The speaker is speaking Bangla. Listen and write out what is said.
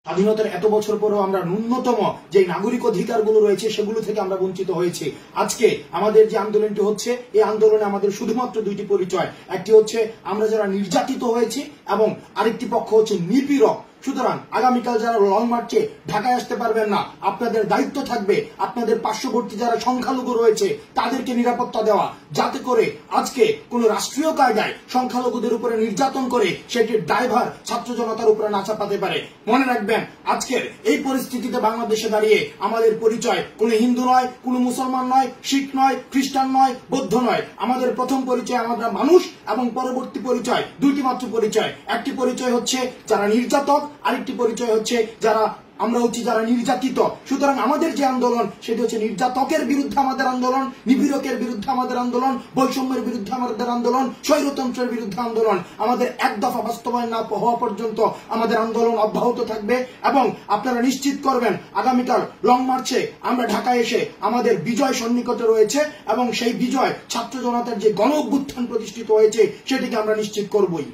স্বাধীনতার এত বছর পরেও আমরা ন্যূনতম যে নাগরিক অধিকারগুলো রয়েছে সেগুলো থেকে আমরা বঞ্চিত হয়েছি। আজকে আমাদের যে আন্দোলনটি হচ্ছে, এই আন্দোলনে আমাদের শুধুমাত্র দুইটি পরিচয়, একটি হচ্ছে আমরা যারা নির্যাতিত হয়েছি এবং আরেকটি পক্ষ হচ্ছে নিপীড়ক। সুতরাং আগামীকাল যারা লং মার্চে ঢাকায় আসতে পারবেন না, আপনাদের দায়িত্ব থাকবে আপনাদের পার্শ্ববর্তী যারা সংখ্যালঘু রয়েছে তাদেরকে নিরাপত্তা দেওয়া, যাতে করে আজকে কোন রাষ্ট্রীয় কায়দায় সংখ্যালঘুদের উপরে নির্যাতন করে সেটির দায়ভার ছাত্র জনতার উপরে না চাপাতে পারে। মনে রাখবেন, আজকের এই পরিস্থিতিতে বাংলাদেশে দাঁড়িয়ে আমাদের পরিচয় কোন হিন্দু নয়, কোন মুসলমান নয়, শিখ নয়, খ্রিস্টান নয়, বৌদ্ধ নয়। আমাদের প্রথম পরিচয় আমরা মানুষ এবং পরবর্তী পরিচয় দুইটি মাত্র পরিচয়। একটি পরিচয় হচ্ছে যারা নির্যাতক, আরেকটি পরিচয় হচ্ছে আমরা হচ্ছি যারা নির্যাতিত। সুতরাং আমাদের যে আন্দোলন সেটি হচ্ছে নির্যাতকের বিরুদ্ধে আমাদের আন্দোলন, নিপীড়কের বিরুদ্ধে আমাদের আন্দোলন, বৈষম্যের বিরুদ্ধে আমাদের আন্দোলন, স্বৈরতন্ত্রের বিরুদ্ধে আন্দোলন। আমাদের এক দফা বাস্তবায়ন না হওয়া পর্যন্ত আমাদের আন্দোলন অব্যাহত থাকবে এবং আপনারা নিশ্চিত করবেন আগামীকাল লং মার্চে আমরা ঢাকায় এসে আমাদের বিজয় সন্নিকটে রয়েছে এবং সেই বিজয় ছাত্র জনতার যে গণ অভ্যুত্থান প্রতিষ্ঠিত হয়েছে সেটিকে আমরা নিশ্চিত করবই।